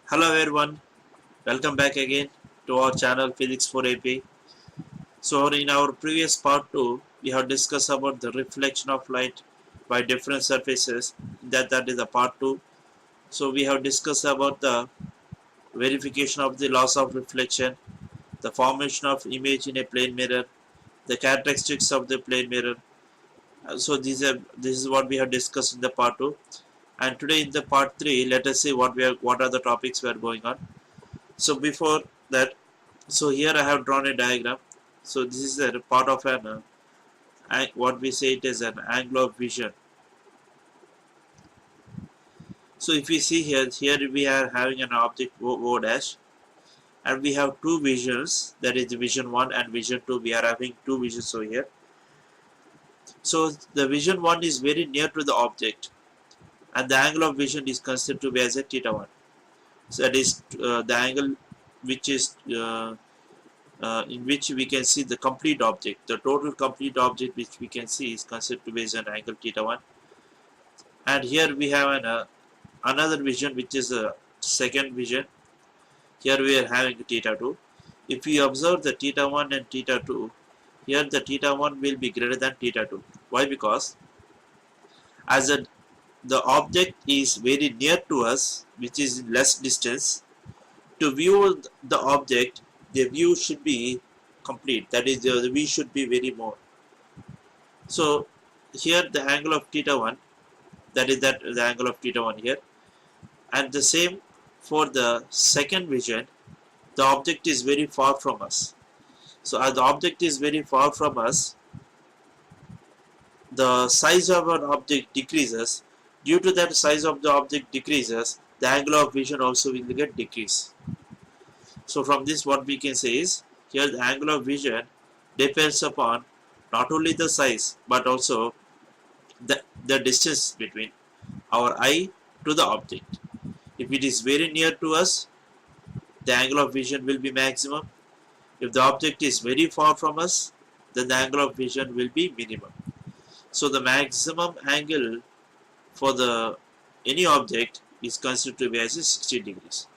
Hello everyone, welcome back again to our channel Physics for AP. So in our previous part 2, we have discussed about the reflection of light by different surfaces. That is the part 2. So we have discussed about the verification of the loss of reflection, the formation of image in a plane mirror, the characteristics of the plane mirror. So this is what we have discussed in the part 2. And today in the part 3, let us see what are the topics we are going on. So before that, so here I have drawn a diagram. So this is a part of an what we say it is an angle of vision. So if we see here we are having an object O dash, and we have two visions, that is vision 1 and vision 2. We are having two visions over here. So the vision 1 is very near to the object, and the angle of vision is considered to be as a theta 1. So that is the angle which is in which we can see the complete object. The total complete object which we can see is considered to be as an angle theta 1. And here we have another vision which is a second vision. Here we are having theta 2. If we observe the theta 1 and theta 2, here the theta 1 will be greater than theta 2. Why? Because as the object is very near to us, which is less distance, to view the object, the view should be complete. That is, the view should be very more. So here the angle of theta 1, that is the angle of theta 1 here, and the same for the second vision. The object is very far from us. So as the object is very far from us, the size of an object decreases. Due to that size of the object decreases, the angle of vision also will get decreased. So from this what we can say is, here the angle of vision depends upon not only the size but also the distance between our eye to the object. If it is very near to us, the angle of vision will be maximum. If the object is very far from us, then the angle of vision will be minimum. So the maximum angle for any object is considered to be as 60 degrees.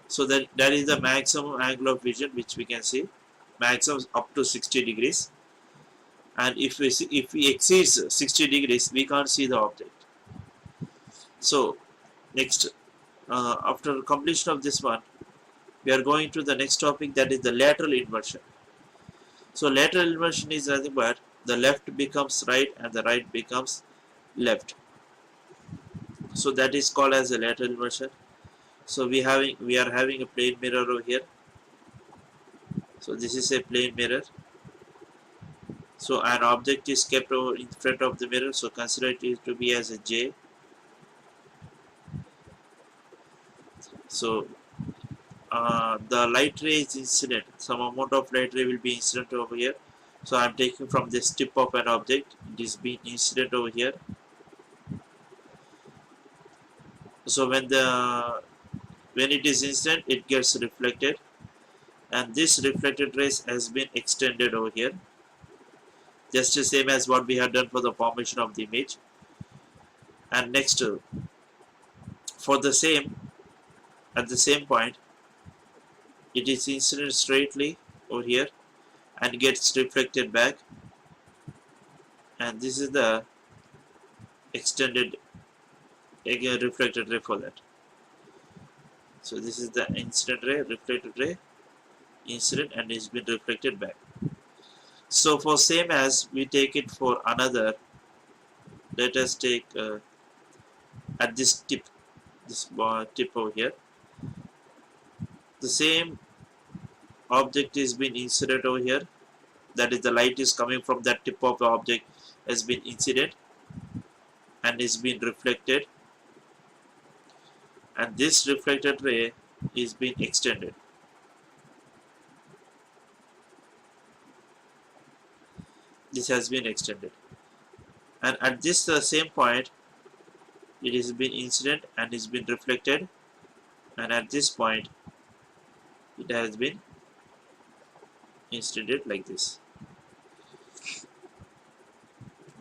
So that is the maximum angle of vision which we can see, maximum up to 60 degrees. And if we exceed 60 degrees, we can't see the object. So next, after completion of this one, we are going to the next topic, that is the lateral inversion. So lateral inversion is nothing but the left becomes right and the right becomes left. So that is called as a lateral inversion. So we are having a plane mirror over here. So this is a plane mirror. So an object is kept over in front of the mirror. So consider it to be as a J. So the light ray is incident. Some amount of light ray will be incident over here. So I am taking from this tip of an object. It is being incident over here. So when it is incident, it gets reflected, and this reflected rays has been extended over here, just the same as what we have done for the formation of the image. And next, for the same, at the same point, it is incident straightly over here and gets reflected back, and this is the extended again reflected ray for that. So this is the incident ray, reflected ray, incident, and it's been reflected back. So for same as we take it for another, let us take at this tip over here, the same object is being incident over here, that is the light is coming from that tip of the object has been incident and is being reflected, and this reflected ray is being extended. This has been extended, and at this same point it has been incident and is been reflected, and at this point it has been instituted like this.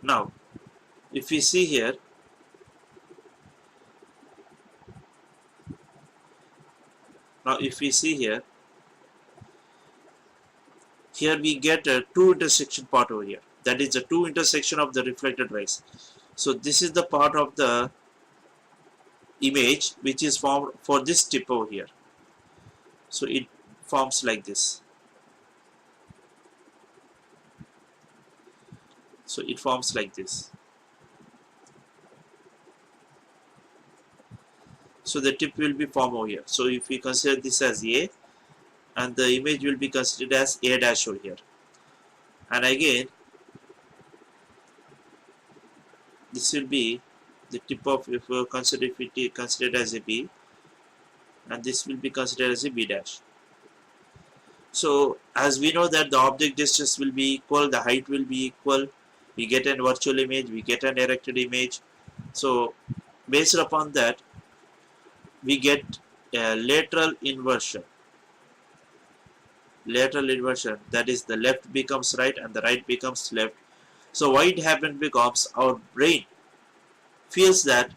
Now if we see here, here we get a two intersection part over here, that is the two intersection of the reflected rays. So this is the part of the image which is formed for this tip over here. So it forms like this. So it forms like this. So the tip will be formed over here. So if we consider this as A, and the image will be considered as A dash over here. And again, this will be the tip of, if we consider it considered as a B, and this will be considered as a B dash. So as we know that the object distance will be equal, the height will be equal, we get an virtual image, we get an erected image. So based upon that, we get a lateral inversion. Lateral inversion, that is the left becomes right and the right becomes left. So why it happens, because our brain feels that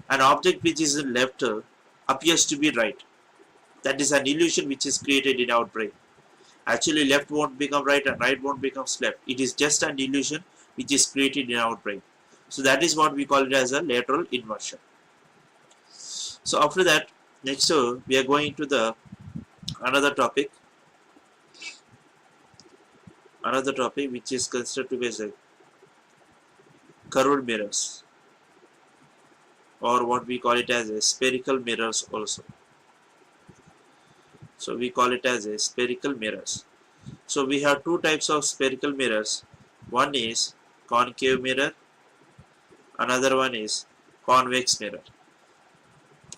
an object which is in left appears to be right. That is an illusion which is created in our brain. Actually left won't become right and right won't become left. It is just an illusion which is created in our brain. So that is what we call it as a lateral inversion. So after that, next we are going to the another topic which is considered to be as a curved mirrors, or what we call it as a spherical mirrors also. So we call it as a spherical mirrors. So we have two types of spherical mirrors. One is concave mirror, another one is convex mirror.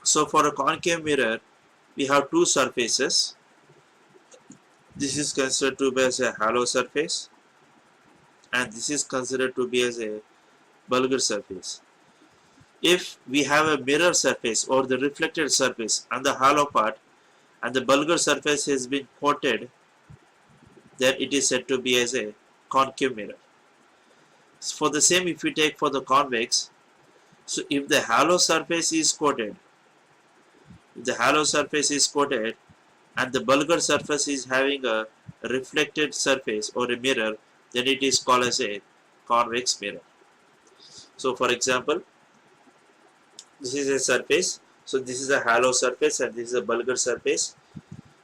So for a concave mirror, we have two surfaces. This is considered to be as a hollow surface, and this is considered to be as a bulger surface. If we have a mirror surface or the reflected surface and the hollow part, and the bulger surface has been coated, then it is said to be as a concave mirror. So for the same, if we take for the convex, so if the hollow surface is coated, and the bulger surface is having a reflected surface or a mirror, then it is called as a convex mirror. So for example, this is a surface, so this is a hollow surface and this is a bulger surface.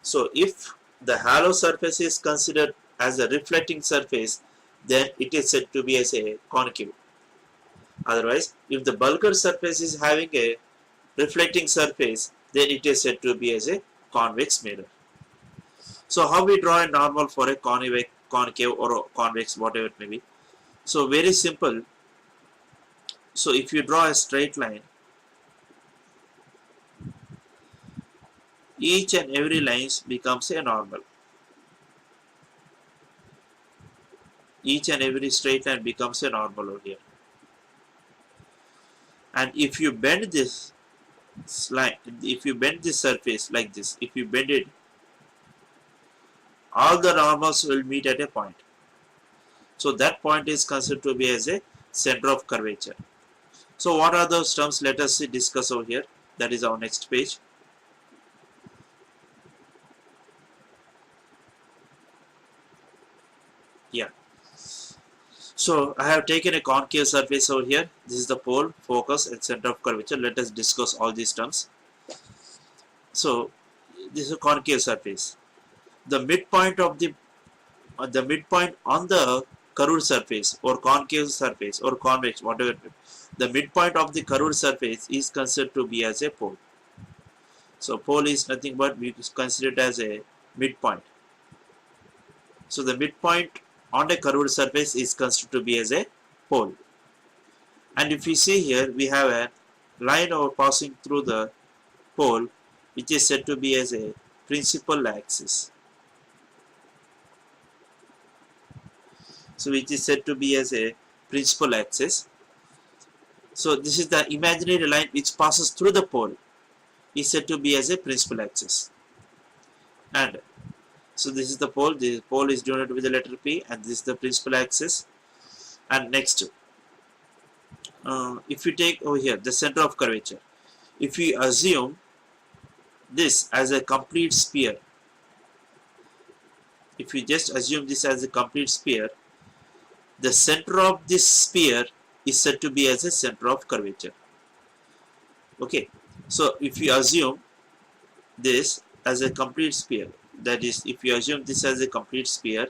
So if the hollow surface is considered as a reflecting surface, then it is said to be as a concave. Otherwise, if the bulger surface is having a reflecting surface, then it is said to be as a convex mirror. So how we draw a normal for a concave or a convex, whatever it may be. So very simple. So if you draw a straight line, each and every lines becomes a normal. Each and every straight line becomes a normal over here. And if you bend this line, if you bend this surface like this, if you bend it, all the normals will meet at a point. So that point is considered to be as a center of curvature. So what are those terms? Let us discuss over here. That is our next page. Yeah. So I have taken a concave surface over here. This is the pole, focus, and center of curvature. Let us discuss all these terms. So this is a concave surface. The midpoint of the midpoint on the curved surface or concave surface or convex, whatever, the midpoint of the curved surface is considered to be as a pole. So pole is nothing but we consider it as a midpoint. So the midpoint on a curved surface is considered to be as a pole. And if we see here, we have a line over passing through the pole, which is said to be as a principal axis. So which is said to be as a principal axis. So this is the imaginary line which passes through the pole, is said to be as a principal axis. And So this is the pole. The pole is denoted with the letter P, and this is the principal axis. And next, if you take over here the center of curvature, if we assume this as a complete sphere, if we just assume this as a complete sphere, the center of this sphere is said to be as a center of curvature. Okay, so if we assume this as a complete sphere, that is, if you assume this as a complete sphere,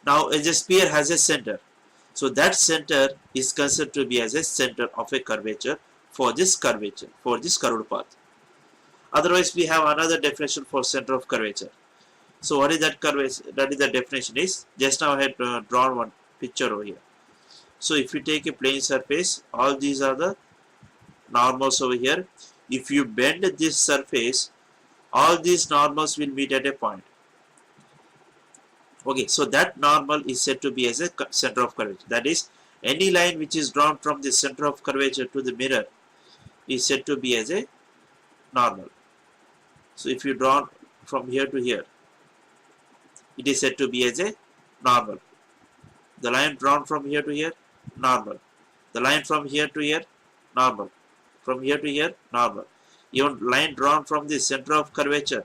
now as a sphere has a center, so that center is considered to be as a center of a curvature for this curvature, for this curved path. Otherwise, we have another definition for center of curvature. So what is that curvature? That is the definition is, just now I had drawn one picture over here. So if you take a plane surface, all these are the normals over here. If you bend this surface, all these normals will meet at a point. Okay, so that normal is said to be as a center of curvature. That is, any line which is drawn from the center of curvature to the mirror is said to be as a normal. So if you draw from here to here, it is said to be as a normal. The line drawn from here to here, normal. The line from here to here, normal. From here to here, normal. Even line drawn from the center of curvature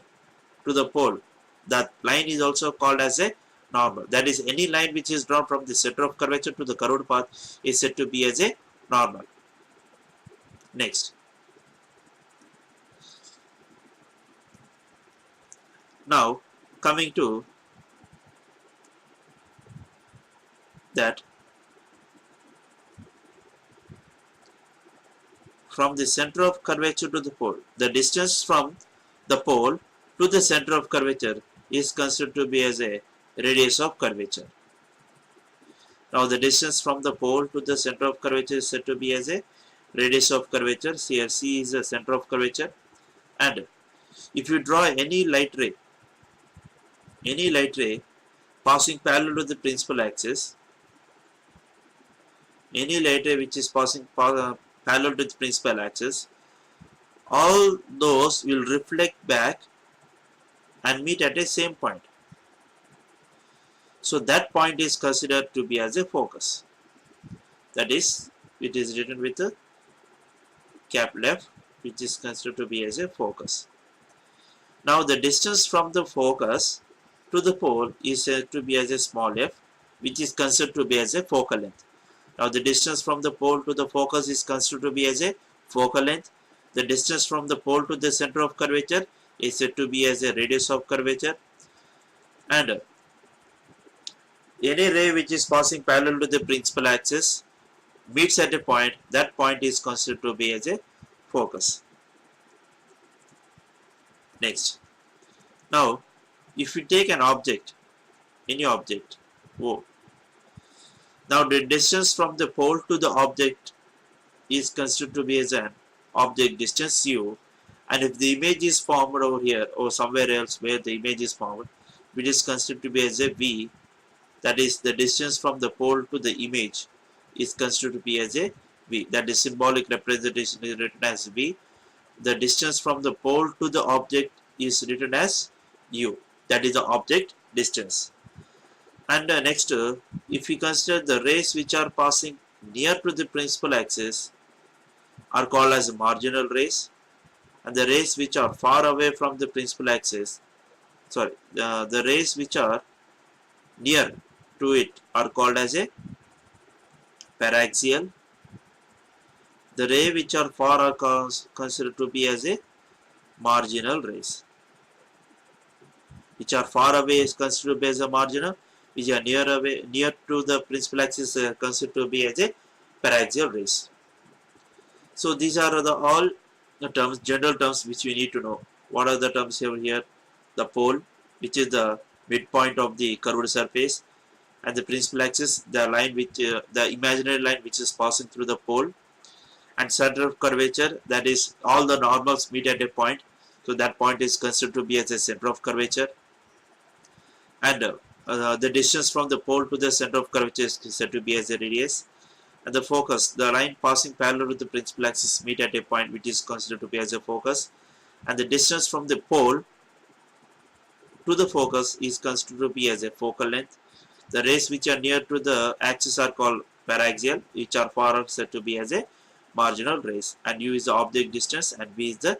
to the pole, that line is also called as a normal. That is, any line which is drawn from the center of curvature to the curved path is said to be as a normal. Next. Now, coming to that, from the center of curvature to the pole, the distance from the pole to the center of curvature is considered to be as a radius of curvature. Now the distance from the pole to the center of curvature is said to be as a radius of curvature. Here C is the center of curvature, and if you draw any light ray passing parallel to the principal axis, any light ray which is passing parallel to the principal axis, all those will reflect back and meet at a same point. So that point is considered to be as a focus. That is, it is written with a capital F, which is considered to be as a focus. Now the distance from the focus to the pole is said to be as a small f, which is considered to be as a focal length. Now the distance from the pole to the focus is considered to be as a focal length. The distance from the pole to the center of curvature is said to be as a radius of curvature. And any ray which is passing parallel to the principal axis meets at a point, that point is considered to be as a focus. Next. Now, if you take an object, any object, O, now the distance from the pole to the object is considered to be as an object distance U, and if the image is formed over here or somewhere else where the image is formed, which is considered to be as a V, that is, the distance from the pole to the image is considered to be as a V. That is, symbolic representation is written as V. The distance from the pole to the object is written as U. That is the object distance. And next, if we consider the rays which are passing near to the principal axis are called as marginal rays, and the rays which are far away from the principal axis, the rays which are near to it are called as a paraxial. The ray which are far are considered to be as a marginal rays. Which are far away is considered to be as a marginal, which are near to the principal axis considered to be as a paraxial rays. So these are all the terms, general terms which we need to know. What are the terms here? The pole, which is the midpoint of the curved surface, and the principal axis, the line which the imaginary line which is passing through the pole, and center of curvature, that is, all the normals meet at a point, so that point is considered to be as a center of curvature. And the distance from the pole to the center of curvature is said to be as a radius. And the focus, the line passing parallel to the principal axis meet at a point which is considered to be as a focus. And the distance from the pole to the focus is considered to be as a focal length. The rays which are near to the axis are called paraxial, which are far said to be as a marginal rays, and u is the object distance and v is the